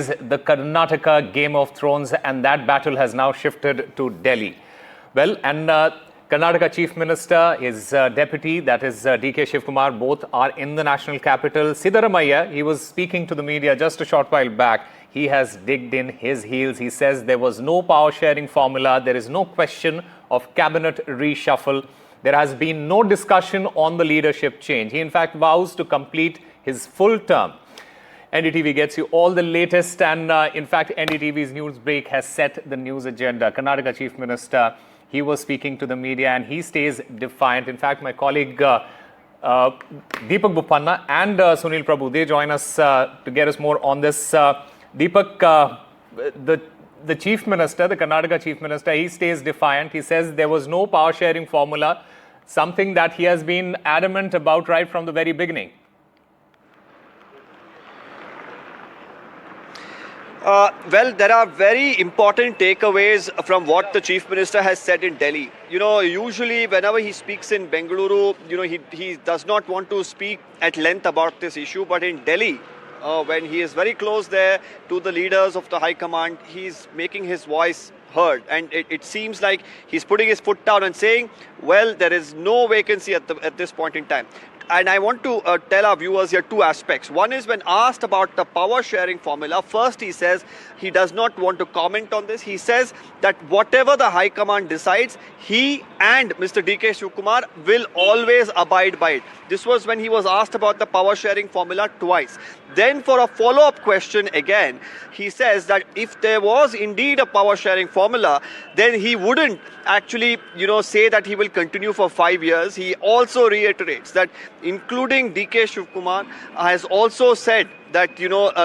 The Karnataka Game of Thrones, and that battle has now shifted to Delhi. Well, and Karnataka Chief Minister, his deputy, that is DK Shivakumar, both are in the national capital. Siddaramaiah, he was speaking to the media just a short while back. He has digged in his heels. He says there was no power sharing formula. There is no question of cabinet reshuffle. There has been no discussion on the leadership change. He in fact vows to complete his full term. NDTV gets you all the latest, and in fact, NDTV's news break has set the news agenda. Karnataka Chief Minister, he was speaking to the media and he stays defiant. In fact, my colleague Deepak Buppanna and Sunil Prabhu, they join us to get us more on this. Deepak, the Chief Minister, the Karnataka Chief Minister, he stays defiant. He says there was no power sharing formula, something that he has been adamant about right from the very beginning. Well, there are very important takeaways from what the Chief Minister has said in Delhi. Usually whenever he speaks in Bengaluru, he does not want to speak at length about this issue. But in Delhi, when he is very close there to the leaders of the High Command, he's making his voice heard. And it seems like he's putting his foot down and saying, well, there is no vacancy at this point in time. And I want to tell our viewers here two aspects. One is when asked about the power sharing formula, first he says he does not want to comment on this. He says that whatever the High Command decides, he and Mr. DK Shivakumar will always abide by it. This was when he was asked about the power sharing formula twice. Then for a follow-up question again, he says that if there was indeed a power sharing formula, then he wouldn't actually, say that he will continue for 5 years. He also reiterates that including DK Shivakumar has also said that,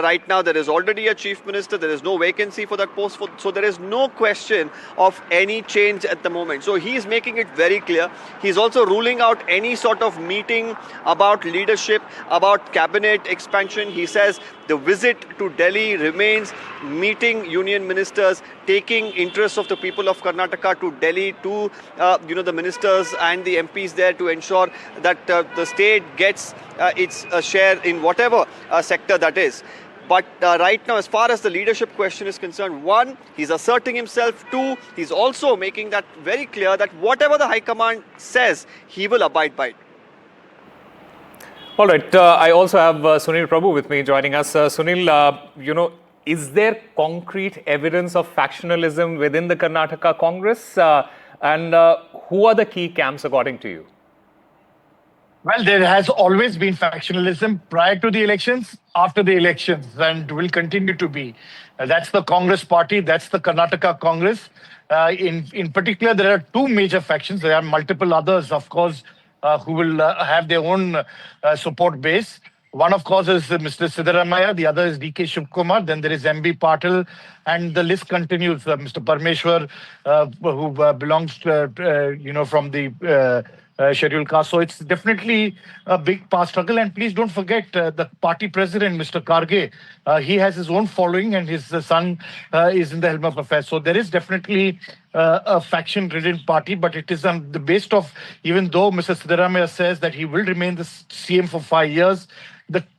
right now there is already a Chief Minister, there is no vacancy for that post, so there is no question of any change at the moment. So he is making it very clear. He's also ruling out any sort of meeting about leadership, about cabinet expansion. He says the visit to Delhi remains meeting union ministers, taking interests of the people of Karnataka to Delhi, to the ministers and the MPs there to ensure that the state gets its share in whatever sector that is. But right now, as far as the leadership question is concerned, one, he's asserting himself. Two, he's also making that very clear that whatever the High Command says, he will abide by it. All right. I also have Sunil Prabhu with me joining us. Sunil, is there concrete evidence of factionalism within the Karnataka Congress? And who are the key camps according to you? Well, there has always been factionalism prior to the elections, after the elections, and will continue to be. That's the Congress party, that's the Karnataka Congress. In particular, there are two major factions. There are multiple others, of course, who will have their own support base. One, of course, is Mr. Siddaramaiah. The other is DK Shivakumar. Then there is MB Patil. And the list continues. Mr. Parmeshwar, who belongs to, from the scheduled caste. So it's definitely a big power struggle. And please don't forget the party president, Mr. Karge. He has his own following and his son is in the helm of affairs. So there is definitely a faction-ridden party, but it is on the base of, even though Mr. Siddaramaiah says that he will remain the CM for 5 years,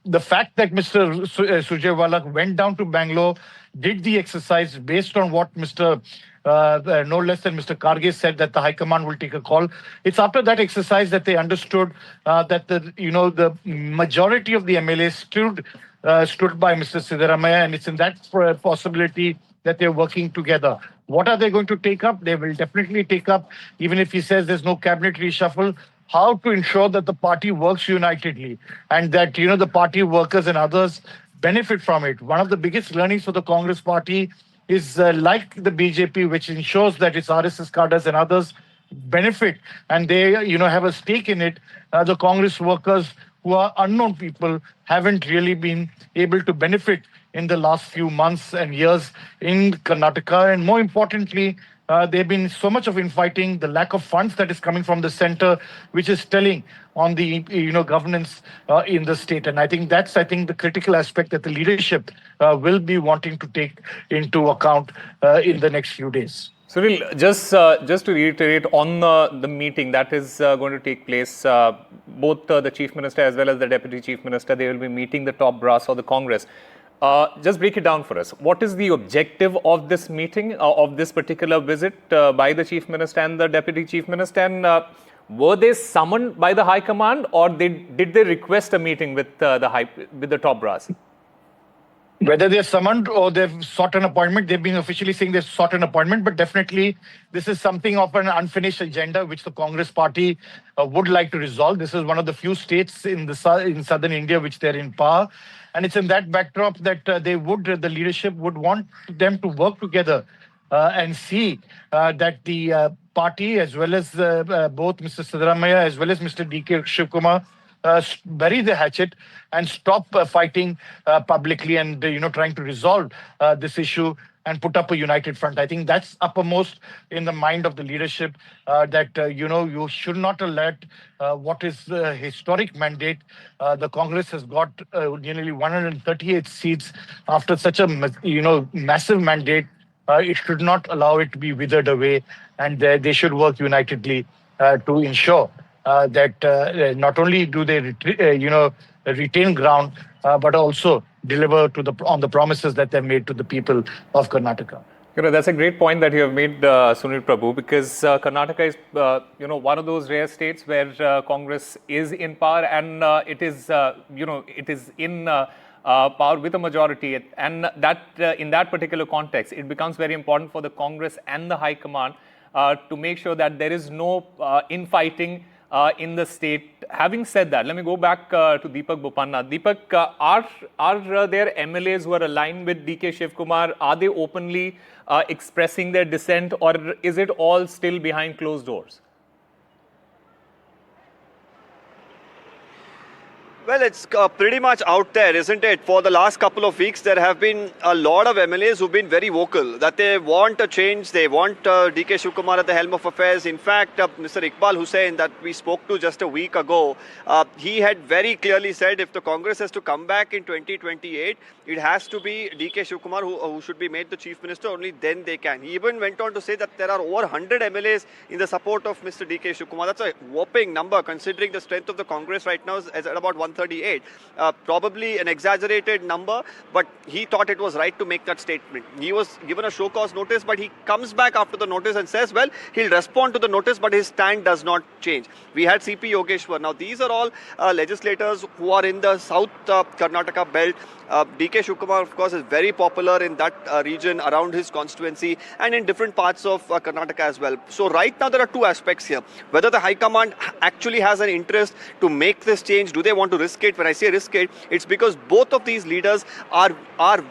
the fact that Mr. Surjewala went down to Bangalore, did the exercise based on what Mr. No less than Mr. Karge said that the High Command will take a call. It's after that exercise that they understood that the majority of the MLAs stood by Mr. Siddaramaiah, and it's in that possibility that they're working together. What are they going to take up? They will definitely take up, even if he says there's no cabinet reshuffle, how to ensure that the party works unitedly and that, the party workers and others benefit from it. One of the biggest learnings for the Congress party is like the BJP, which ensures that its RSS cadres and others benefit and they, have a stake in it. The Congress workers who are unknown people haven't really been able to benefit in the last few months and years in Karnataka. And more importantly, there have been so much of infighting, the lack of funds that is coming from the center, which is telling on the governance in the state. And I think that's the critical aspect that the leadership will be wanting to take into account in the next few days. Sunil, just to reiterate on the meeting that is going to take place, both the Chief Minister as well as the Deputy Chief Minister, they will be meeting the top brass of the Congress. Just break it down for us. What is the objective of this meeting, of this particular visit by the Chief Minister and the Deputy Chief Minister? And were they summoned by the High Command, or did they request a meeting with the top brass? Whether they're summoned or they've sought an appointment, they've been officially saying they've sought an appointment, but definitely this is something of an unfinished agenda which the Congress party would like to resolve. This is one of the few states in southern India which they're in power. And it's in that backdrop that the leadership would want them to work together and see that the party, as well as both Mr. Siddaramaiah as well as Mr. DK Shivakumar, bury the hatchet and stop fighting publicly and trying to resolve this issue and put up a united front. I think that's uppermost in the mind of the leadership, that you should not let what is the historic mandate. The Congress has got nearly 138 seats after such a massive mandate. It should not allow it to be withered away, and they should work unitedly to ensure that not only do they retain ground, but also deliver on the promises that they made to the people of Karnataka. That's a great point that you have made, Sunil Prabhu, because Karnataka is one of those rare states where Congress is in power, and it is in power with a majority, and that in that particular context, it becomes very important for the Congress and the High Command to make sure that there is no infighting in the state. Having said that, let me go back to Deepak Bopanna. Deepak, are there MLAs who are aligned with DK Shivakumar? Are they openly expressing their dissent, or is it all still behind closed doors? Well, it's pretty much out there, isn't it? For the last couple of weeks, there have been a lot of MLAs who've been very vocal that they want a change. They want DK Shivakumar at the helm of affairs. In fact, Mr. Iqbal Hussain, that we spoke to just a week ago, he had very clearly said if the Congress has to come back in 2028, it has to be DK Shivakumar who should be made the Chief Minister. Only then they can. He even went on to say that there are over 100 MLAs in the support of Mr. DK Shivakumar. That's a whopping number considering the strength of the Congress right now is at about 138. Probably an exaggerated number, but he thought it was right to make that statement. He was given a show cause notice, but he comes back after the notice and says, well, he'll respond to the notice, but his stand does not change. We had CP Yogeshwar. Now, these are all legislators who are in the South Karnataka belt. DK Shivakumar, of course, is very popular in that region around his constituency and in different parts of Karnataka as well. So right now there are two aspects here. Whether the High Command actually has an interest to make this change, do they want to risk it? When I say risk it, it's because both of these leaders are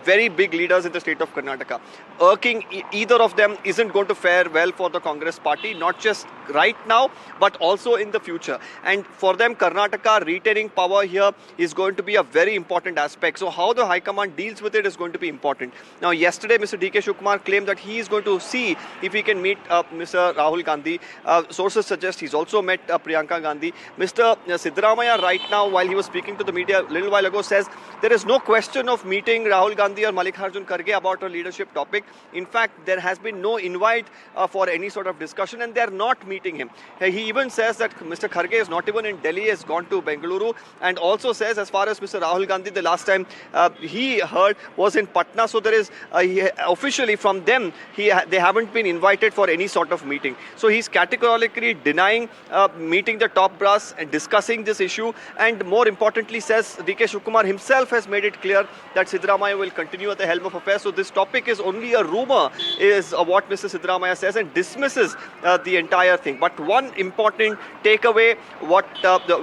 very big leaders in the state of Karnataka. Irking either of them isn't going to fare well for the Congress party, not just right now, but also in the future. And for them, Karnataka retaining power here is going to be a very important aspect. So how the High Command deals with it is going to be important. Now, yesterday, Mr. DK Shivakumar claimed that he is going to see if he can meet Mr. Rahul Gandhi. Sources suggest he's also met Priyanka Gandhi. Mr. Siddaramaiah right now, while he was speaking to the media a little while ago, says there is no question of meeting Rahul Gandhi or Mallikarjun Kharge about a leadership topic. In fact, there has been no invite for any sort of discussion, and they're not meeting him. He even says that Mr. Kharge is not even in Delhi, has gone to Bengaluru, and also says as far as Mr. Rahul Gandhi, the last time he heard was in Patna. So there is officially from them, they haven't been invited for any sort of meeting. So he's categorically denying meeting the top brass and discussing this issue, and more importantly says DK Shivakumar himself has made it clear that Siddaramaiah will continue at the helm of affairs. So this topic is only a rumor, is what Mr. Siddaramaiah says, and dismisses the entire thing. But one important takeaway, what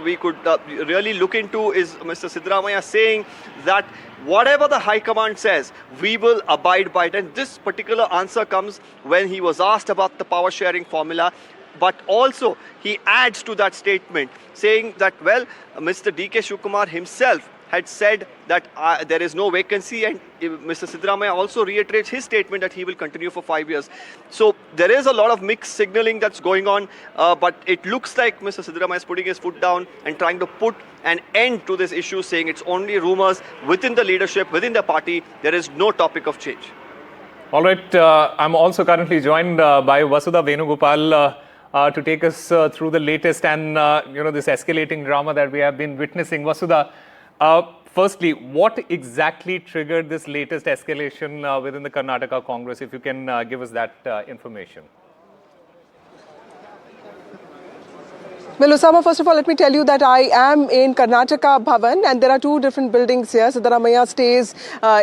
we could really look into, is Mr. Siddaramaiah saying that whatever the High Command says, we will abide by it. And this particular answer comes when he was asked about the power sharing formula. But also, he adds to that statement, saying that, well, Mr. DK Shivakumar himself had said that there is no vacancy, and Mr. Siddaramaiah also reiterates his statement that he will continue for 5 years. So there is a lot of mixed signaling that's going on, but it looks like Mr. Siddaramaiah is putting his foot down and trying to put an end to this issue, saying it's only rumors within the leadership, within the party. There is no topic of change. All right, I'm also currently joined by Vasudha Venugopal to take us through the latest and this escalating drama that we have been witnessing. Vasudha, Firstly, what exactly triggered this latest escalation within the Karnataka Congress? If you can give us that information. Well, Osama, first of all, let me tell you that I am in Karnataka Bhavan, and there are two different buildings here. Siddaramaiah stays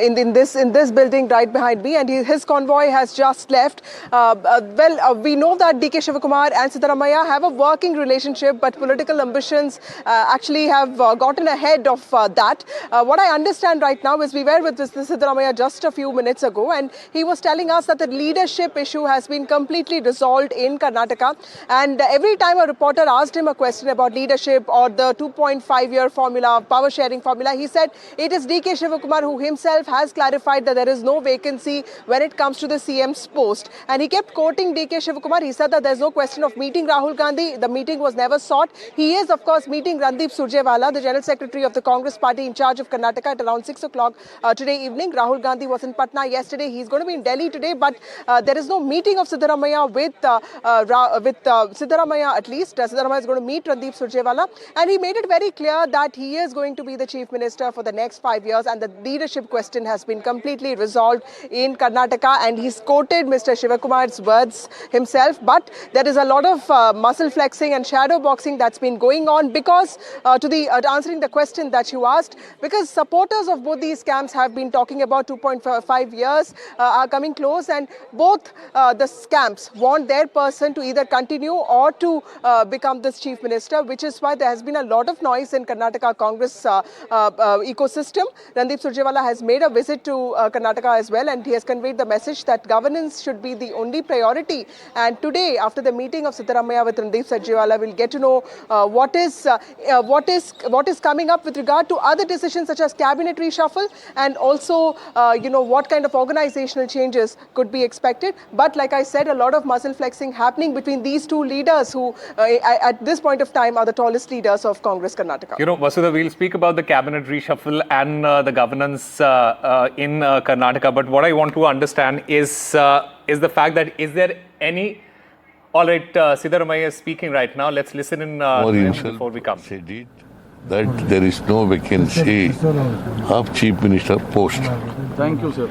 in this building right behind me, and his convoy has just left. We know that DK Shivakumar and Siddaramaiah have a working relationship, but political ambitions actually have gotten ahead of that. What I understand right now is we were with Mr. Siddaramaiah just a few minutes ago, and he was telling us that the leadership issue has been completely resolved in Karnataka. And every time a reporter asked him a question about leadership or the 2.5-year formula, power sharing formula, he said it is DK Shivakumar who himself has clarified that there is no vacancy when it comes to the CM's post. And he kept quoting DK Shivakumar. He said that there's no question of meeting Rahul Gandhi. The meeting was never sought. He is, of course, meeting Randeep Surjewala, the General Secretary of the Congress Party in charge of Karnataka, at around 6 o'clock today evening. Rahul Gandhi was in Patna yesterday. He's going to be in Delhi today, but there is no meeting of Siddaramaiah with Siddaramaiah, at least. Siddaramaiah is going to meet Randeep Surjewala, and he made it very clear that he is going to be the Chief Minister for the next 5 years, and the leadership question has been completely resolved in Karnataka, and he's quoted Mr. Shivakumar's words himself. But there is a lot of muscle flexing and shadow boxing that's been going on because answering the question that you asked, because supporters of both these camps have been talking about 2.5 years are coming close, and both the camps want their person to either continue or to become this Chief Minister, which is why there has been a lot of noise in Karnataka Congress ecosystem. Randeep Surjewala has made a visit to Karnataka as well, and he has conveyed the message that governance should be the only priority. And today, after the meeting of Siddaramaiah with Randeep Surjewala, we'll get to know what is coming up with regard to other decisions such as cabinet reshuffle, and also what kind of organizational changes could be expected. But like I said, a lot of muscle flexing happening between these two leaders who at this point of time are the tallest leaders of Congress Karnataka. You know, Vasudha, we'll speak about the cabinet reshuffle and the governance in Karnataka, but what I want to understand is the fact that is there any... All right, Siddaramaiah is speaking right now. Let's listen in before we come. Said it, that there is no vacancy of Chief Minister post. Thank you, sir.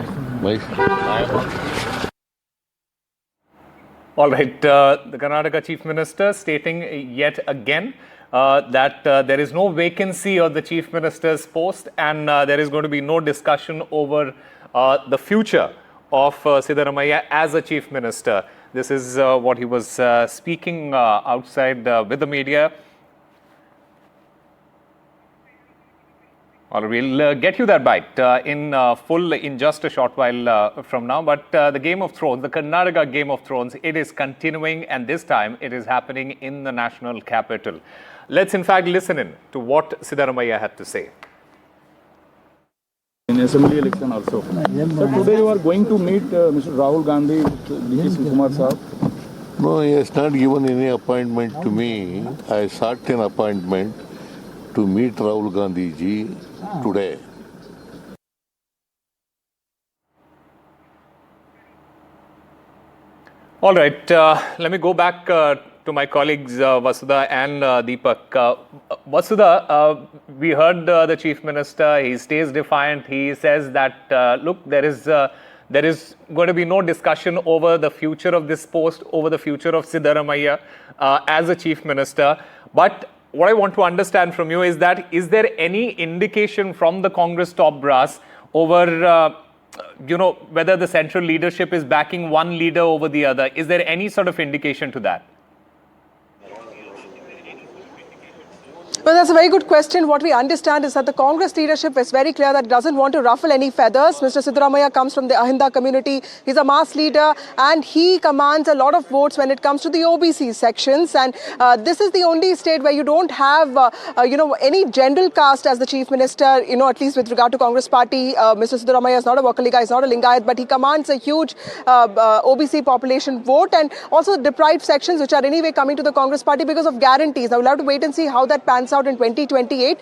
All right, the Karnataka Chief Minister stating yet again that there is no vacancy of the Chief Minister's post, and there is going to be no discussion over the future of Siddaramaiah as a Chief Minister. This is what he was speaking outside with the media. All right, we'll get you that bite in full in just a short while from now. But the Game of Thrones, the Karnataka Game of Thrones, it is continuing, and this time it is happening in the national capital. Let's in fact listen in to what Siddaramaiah had to say. In assembly election also. So today you are going to meet Mr. Rahul Gandhi, DK Shivakumar sir. No, he has not given any appointment to me. I sought an appointment to meet Rahul Gandhi ji today. All right, let me go back to my colleagues Vasudha and Deepak. Vasudha, we heard the Chief Minister, he stays defiant. He says that, look, there is going to be no discussion over the future of this post, over the future of Siddaramaiah as a Chief Minister. But what I want to understand from you is that, is there any indication from the Congress top brass over whether the central leadership is backing one leader over the other? Is there any sort of indication to that? Well, that's a very good question. What we understand is that the Congress leadership is very clear that it doesn't want to ruffle any feathers. Mr. Siddaramaiah comes from the Ahinda community. He's a mass leader, and he commands a lot of votes when it comes to the OBC sections. And this is the only state where you don't have, any general caste as the Chief Minister, at least with regard to Congress party. Mr. Siddaramaiah is not a Vakaliga, he's not a Lingayat, but he commands a huge OBC population vote, and also deprived sections which are anyway coming to the Congress party because of guarantees. Now, we'll have to wait and see how that pans out. out in 2028.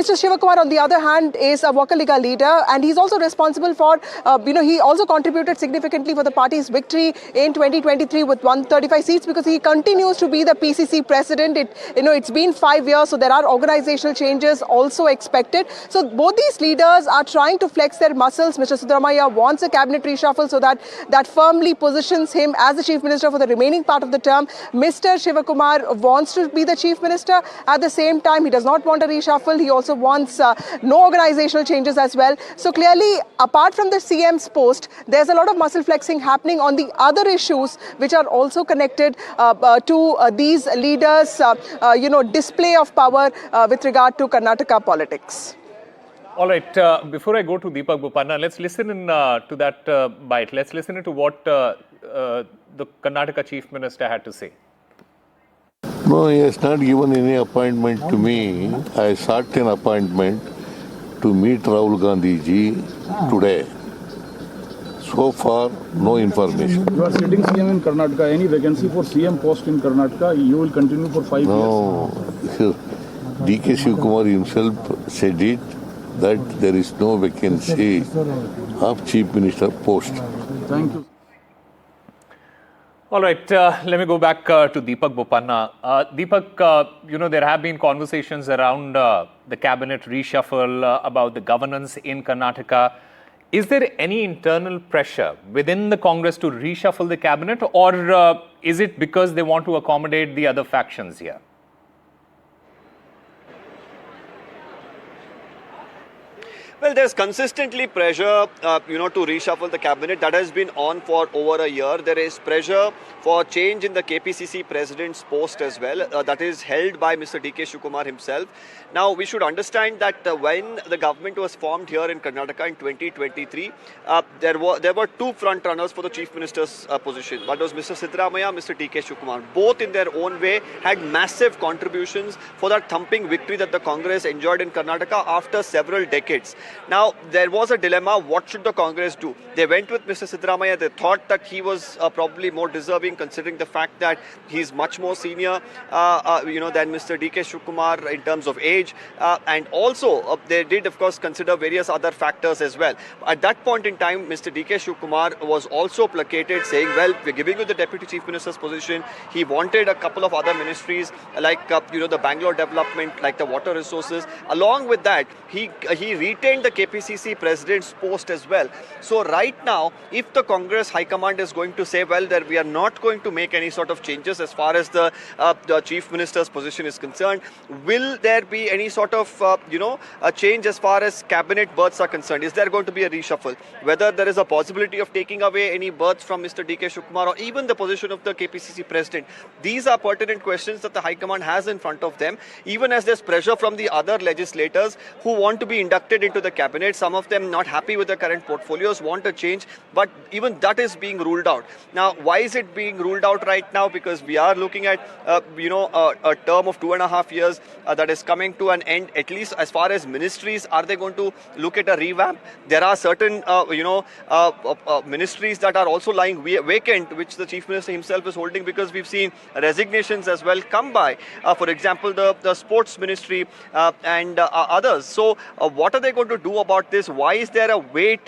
Mr. Shivakumar, on the other hand, is a Vakaliga leader, and he's also responsible for, he also contributed significantly for the party's victory in 2023 with 135 seats because he continues to be the PCC president. It's been 5 years, so there are organizational changes also expected. So both these leaders are trying to flex their muscles. Mr. Siddaramaiah wants a cabinet reshuffle so that firmly positions him as the chief minister for the remaining part of the term. Mr. Shivakumar wants to be the chief minister. At the same time, he does not want a reshuffle. He also wants no organizational changes as well. So clearly, apart from the CM's post, there's a lot of muscle flexing happening on the other issues which are also connected to these leaders, display of power with regard to Karnataka politics. All right, before I go to Deepak Bopanna, let's listen in to that bite. Let's listen to what the Karnataka Chief Minister had to say. No, he has not given any appointment to me. I sought an appointment to meet Rahul Gandhi ji today. So far, no information. You are sitting CM in Karnataka. Any vacancy for CM post in Karnataka, you will continue for 5 years? No, DK Shivakumar himself said it, that there is no vacancy of Chief Minister post. Thank you. All right, let me go back to Deepak Bopanna. Deepak, there have been conversations around the cabinet reshuffle, about the governance in Karnataka. Is there any internal pressure within the Congress to reshuffle the cabinet, or is it because they want to accommodate the other factions here? Well, there's consistently pressure, to reshuffle the cabinet. That has been on for over a year. There is pressure for change in the KPCC president's post as well. That is held by Mr. DK Shivakumar himself. Now, we should understand that when the government was formed here in Karnataka in 2023, there were two front runners for the chief minister's position. That was Mr. Siddaramaiah, Mr. DK Shivakumar. Both in their own way had massive contributions for that thumping victory that the Congress enjoyed in Karnataka after several decades. Now, there was a dilemma. What should the Congress do? They went with Mr. Siddaramaiah. They thought that he was probably more deserving, considering the fact that he's much more senior, than Mr. DK Shivakumar in terms of age. And also, they did, of course, consider various other factors as well. At that point in time, Mr. DK Shivakumar was also placated, saying, well, we're giving you the Deputy Chief Minister's position. He wanted a couple of other ministries, like, the Bangalore development, like the water resources. Along with that, he retained the KPCC president's post as well. So right now, if the Congress High Command is going to say, well, that we are not going to make any sort of changes as far as the Chief Minister's position is concerned, will there be any sort of, a change as far as cabinet berths are concerned? Is there going to be a reshuffle? Whether there is a possibility of taking away any berths from Mr. DK Shivakumar or even the position of the KPCC president? These are pertinent questions that the High Command has in front of them, even as there's pressure from the other legislators who want to be inducted into the cabinet. Some of them not happy with the current portfolios, want a change, but even that is being ruled out. Now, why is it being ruled out right now? Because we are looking at, a term of 2.5 years that is coming to an end, at least as far as ministries. Are they going to look at a revamp? There are certain, ministries that are also lying vacant, which the Chief Minister himself is holding, because we've seen resignations as well come by. For example, the sports ministry and others. So what are they going to do about this? Why is there a wait?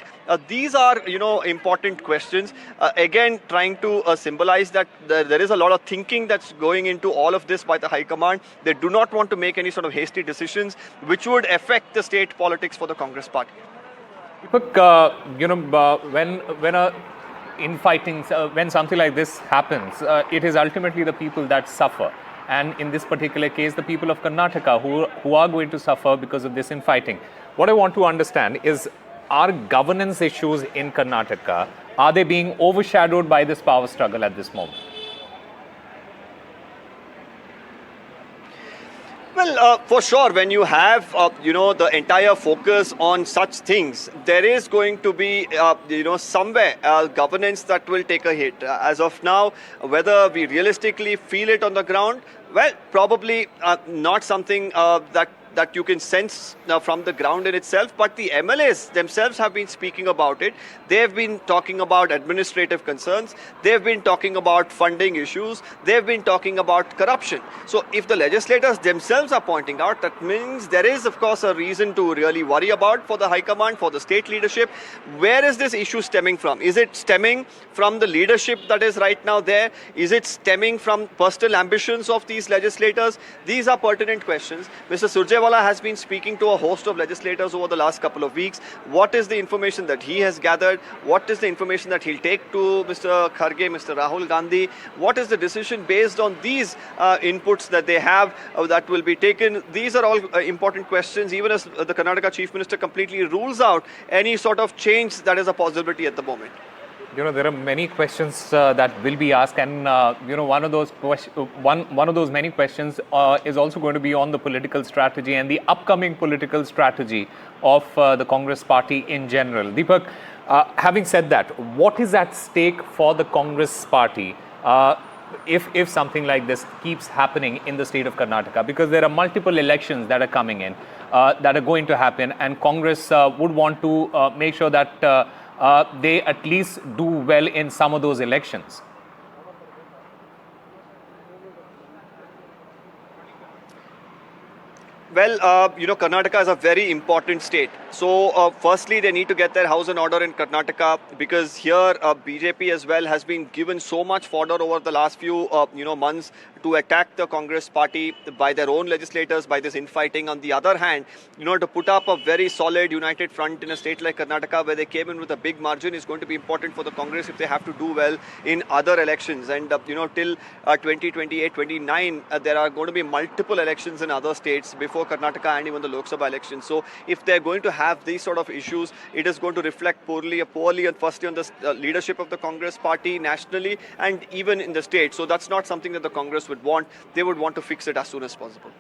These are, important questions. Again, trying to symbolize that there is a lot of thinking that's going into all of this by the High Command. They do not want to make any sort of hasty decisions which would affect the state politics for the Congress party. Deepak, when a infighting, when something like this happens, it is ultimately the people that suffer. And in this particular case, the people of Karnataka who are going to suffer because of this infighting. What I want to understand is, are governance issues in Karnataka, are they being overshadowed by this power struggle at this moment? Well, for sure, when you have, the entire focus on such things, there is going to be, somewhere governance that will take a hit. As of now, whether we realistically feel it on the ground, well, probably not something that that you can sense from the ground in itself, but the MLAs themselves have been speaking about it. They've been talking about administrative concerns. They've been talking about funding issues. They've been talking about corruption. So if the legislators themselves are pointing out, that means there is, of course, a reason to really worry about for the High Command, for the state leadership. Where is this issue stemming from? Is it stemming from the leadership that is right now there? Is it stemming from personal ambitions of these legislators? These are pertinent questions. Mr. Surjewala has been speaking to a host of legislators over the last couple of weeks. What is the information that he has gathered? What is the information that he'll take to Mr. Kharge, Mr. Rahul Gandhi? What is the decision based on these inputs that they have that will be taken? These are all important questions, even as the Karnataka Chief Minister completely rules out any sort of change that is a possibility at the moment. You know, there are many questions that will be asked, and you know, one of those many questions is also going to be on the political strategy and the upcoming political strategy of the Congress party in general. Deepak, having said that, what is at stake for the Congress party if something like this keeps happening in the state of Karnataka? Because there are multiple elections that are coming in, that are going to happen, and Congress would want to make sure that they at least do well in some of those elections. Well, you know, Karnataka is a very important state. So, firstly, they need to get their house in order in Karnataka, because here BJP as well has been given so much fodder over the last few, months to attack the Congress party by their own legislators, by this infighting. On the other hand, to put up a very solid united front in a state like Karnataka, where they came in with a big margin, is going to be important for the Congress if they have to do well in other elections. And, till 2028, 29, there are going to be multiple elections in other states before Karnataka and even the Lok Sabha elections. So if they're going to have these sort of issues, it is going to reflect poorly and firstly on the leadership of the Congress party nationally and even in the state. So that's not something that the Congress would want. They would want to fix it as soon as possible.